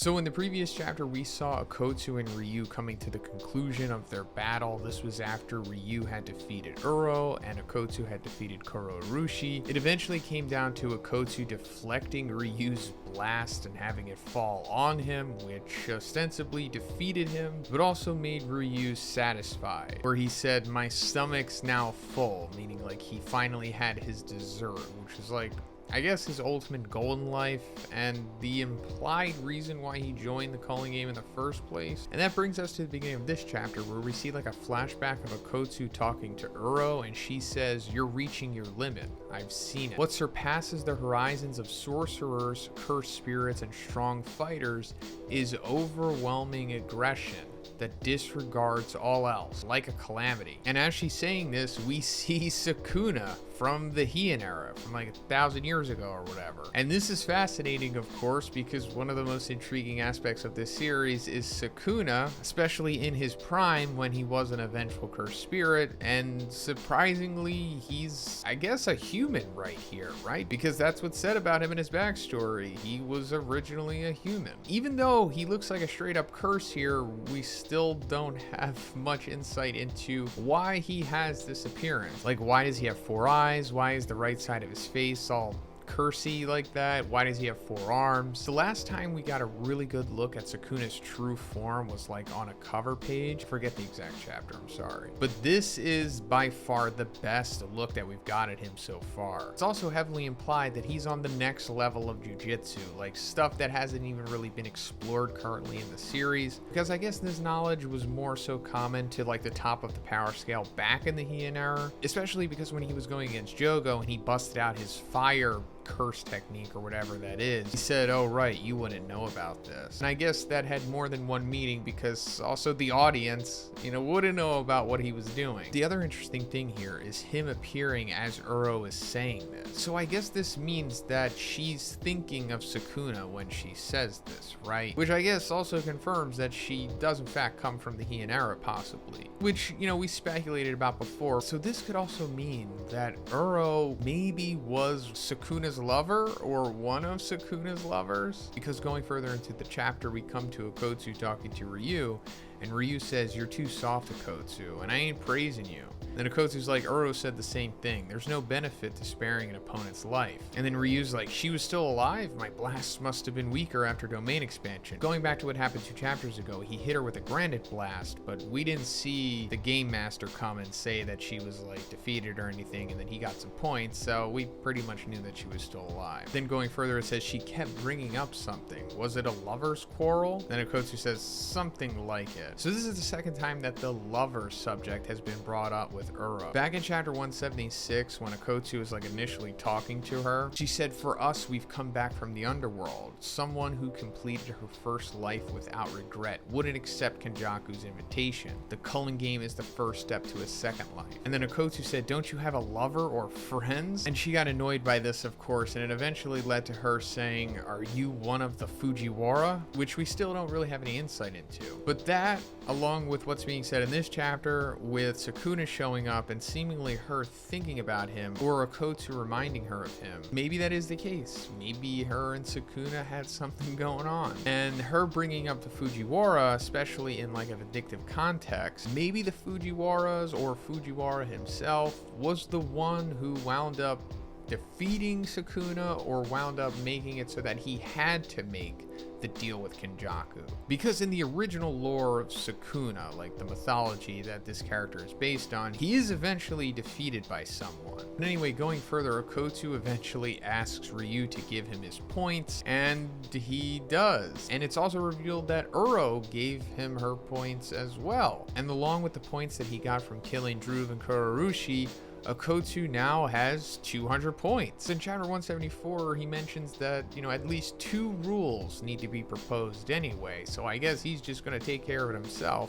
So in the previous chapter, we saw Akotsu and Ryu coming to the conclusion of their battle. This was after Ryu had defeated Uro and Akotsu had defeated Kurourushi. It eventually came down to Akotsu deflecting Ryu's blast and having it fall on him, which ostensibly defeated him, but also made Ryu satisfied, where he said, "My stomach's now full," meaning like he finally had his dessert, which is like, I guess, his ultimate goal in life and the implied reason why he joined the culling game in the first place. And that brings us to the beginning of this chapter, where we see like a flashback of Akotsu talking to Uro, and she says, "You're reaching your limit. I've seen it. What surpasses the horizons of sorcerers, cursed spirits, and strong fighters is overwhelming aggression that disregards all else, like a calamity." And as she's saying this, we see Sukuna from the Heian era, from like 1,000 years ago or whatever. And this is fascinating, of course, because one of the most intriguing aspects of this series is Sukuna, especially in his prime when he was an vengeful cursed spirit. And surprisingly, he's, I guess, a human right here, right? Because that's what's said about him in his backstory. He was originally a human. Even though he looks like a straight up curse here, we still don't have much insight into why he has this appearance. Like, why does he have 4 eyes? Why is the right side of his face all cursey like that? Why does he have 4 arms? The last time we got a really good look at Sukuna's true form was like on a cover page. Forget the exact chapter, I'm sorry. But this is by far the best look that we've got at him so far. It's also heavily implied that he's on the next level of jujitsu, like stuff that hasn't even really been explored currently in the series, because I guess this knowledge was more so common to like the top of the power scale back in the Heian era, especially because when he was going against Jogo and he busted out his fire curse technique or whatever that is, he said, "Oh right, you wouldn't know about this." And I guess that had more than one meaning, because also the audience, wouldn't know about what he was doing. The other interesting thing here is him appearing as Uro is saying this. So I guess this means that she's thinking of Sukuna when she says this, right? Which I guess also confirms that she does in fact come from the Heian era, possibly. Which, we speculated about before. So this could also mean that Uro maybe was Sukuna's lover, or one of Sukuna's lovers, because going further into the chapter, we come to Akotsu talking to Ryu, and Ryu says, "You're too soft, Akotsu, and I ain't praising you." Then Akotsu's like, "Uro said the same thing. There's no benefit to sparing an opponent's life." And then Ryu's like, "She was still alive? My blasts must have been weaker after domain expansion." Going back to what happened 2 chapters ago, he hit her with a granite blast, but we didn't see the game master come and say that she was like defeated or anything, and then he got some points, so we pretty much knew that she was still alive. Then going further, it says she kept bringing up something. Was it a lover's quarrel? Then Akotsu says something like it. So this is the second time that the lover subject has been brought up with Uro. Back in chapter 176, when Akotsu was like initially talking to her, she said, "For us, we've come back from the underworld. Someone who completed her first life without regret wouldn't accept Kenjaku's invitation. The culling game is the first step to a second life." And then Akotsu said, "Don't you have a lover or friends?" And she got annoyed by this, of course, and it eventually led to her saying, "Are you one of the Fujiwara?" Which we still don't really have any insight into. But that, along with what's being said in this chapter, with Sukuna showing up and seemingly her thinking about him, or Akotsu reminding her of him, maybe that is the case. Maybe her and Sukuna had something going on. And her bringing up the Fujiwara, especially in like a vindictive context, maybe the Fujiwaras or Fujiwara himself was the one who wound up defeating Sukuna, or wound up making it so that he had to make the deal with Kenjaku. Because in the original lore of Sukuna, like the mythology that this character is based on, he is eventually defeated by someone. But anyway, going further, Akotsu eventually asks Ryu to give him his points, and he does. And it's also revealed that Uro gave him her points as well. And along with the points that he got from killing Druve and Kurourushi, Akotsu now has 200 points. In chapter 174, he mentions that, at least 2 rules need to be proposed anyway, so I guess he's just going to take care of it himself.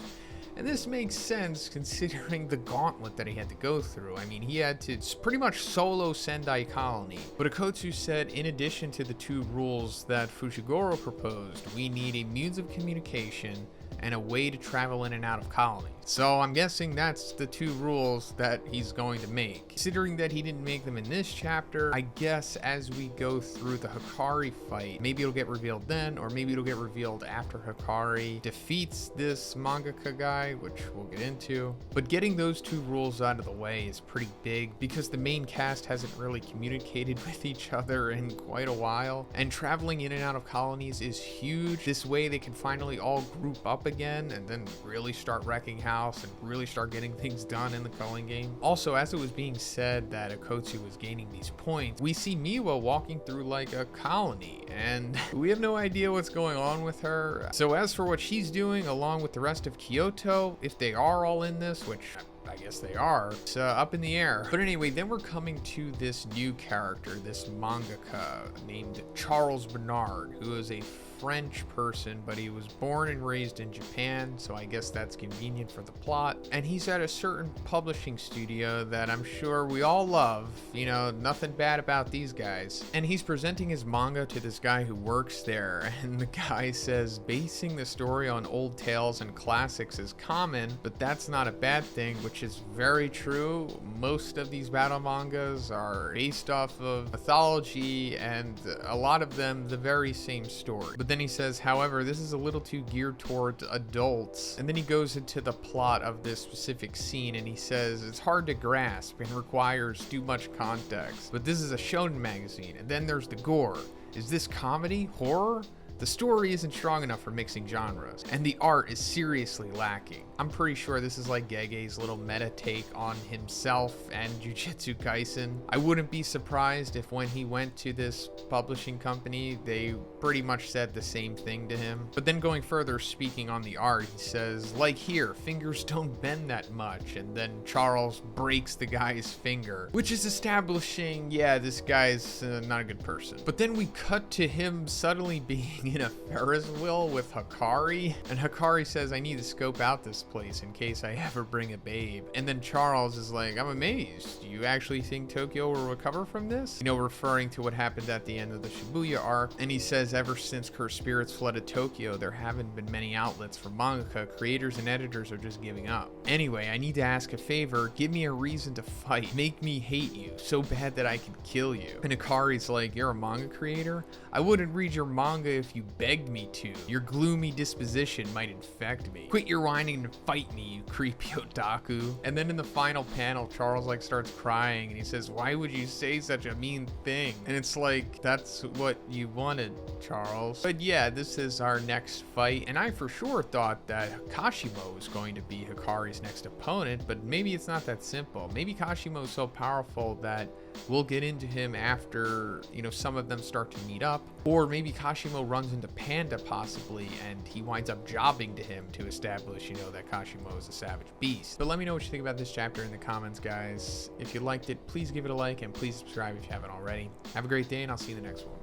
And this makes sense considering the gauntlet that he had to go through. I mean, he had to pretty much solo Sendai Colony. But Akotsu said, in addition to the 2 rules that Fujiwara proposed, we need a means of communication and a way to travel in and out of colony. So I'm guessing that's the 2 rules that he's going to make. Considering that he didn't make them in this chapter, I guess as we go through the Hikari fight, maybe it'll get revealed then, or maybe it'll get revealed after Hikari defeats this mangaka guy, which we'll get into. But getting those 2 rules out of the way is pretty big because the main cast hasn't really communicated with each other in quite a while, and traveling in and out of colonies is huge. This way they can finally all group up again and then really start wrecking house and really start getting things done in the culling game. Also, as it was being said that Akotsu was gaining these points, we see Meiwa walking through like a colony, and we have no idea what's going on with her. So as for what she's doing along with the rest of Kyoto, if they are all in this, which I guess they are, it's up in the air. But anyway, then we're coming to this new character, this mangaka named Charles Bernard, who is a French person, but he was born and raised in Japan, so I guess that's convenient for the plot. And he's at a certain publishing studio that I'm sure we all love. You know, nothing bad about these guys. And he's presenting his manga to this guy who works there, and the guy says basing the story on old tales and classics is common, but that's not a bad thing, which is very true. Most of these battle mangas are based off of mythology, and a lot of them the very same story. But then he says, however, this is a little too geared towards adults. And then he goes into the plot of this specific scene, and he says it's hard to grasp and requires too much context. But this is a shonen magazine, and then there's the gore. Is this comedy? Horror? The story isn't strong enough for mixing genres, and the art is seriously lacking. I'm pretty sure this is like Gege's little meta take on himself and Jujutsu Kaisen. I wouldn't be surprised if when he went to this publishing company, they pretty much said the same thing to him. But then going further, speaking on the art, he says, like here, fingers don't bend that much, and then Charles breaks the guy's finger, which is establishing, yeah, this guy's not a good person. But then we cut to him suddenly being in a Ferris wheel with Hikari, and Hikari says, I need to scope out this place in case I ever bring a babe. And then Charles is like, I'm amazed. Do you actually think Tokyo will recover from this? You know, referring to what happened at the end of the Shibuya arc. And he says, ever since cursed spirits flooded Tokyo, there haven't been many outlets for mangaka. Creators and editors are just giving up. Anyway, I need to ask a favor. Give me a reason to fight. Make me hate you so bad that I can kill you. And Hikari's like, you're a manga creator? I wouldn't read your manga if you begged me to. Your gloomy disposition might infect me. Quit your whining and fight me, you creepy otaku. And then in the final panel, Charles like starts crying and he says, why would you say such a mean thing? And it's like, that's what you wanted, Charles. But yeah, this is our next fight, and I for sure thought that Kashimo was going to be Hikari's next opponent, but maybe it's not that simple. Maybe Kashimo is so powerful that we'll get into him after, you know, some of them start to meet up. Or maybe Kashimo runs into Panda possibly, and he winds up jobbing to him to establish, you know, that Kashimo is a savage beast. But let me know what you think about this chapter in the comments, guys. If you liked it, please give it a like, and please subscribe if you haven't already. Have a great day, and I'll see you in the next one.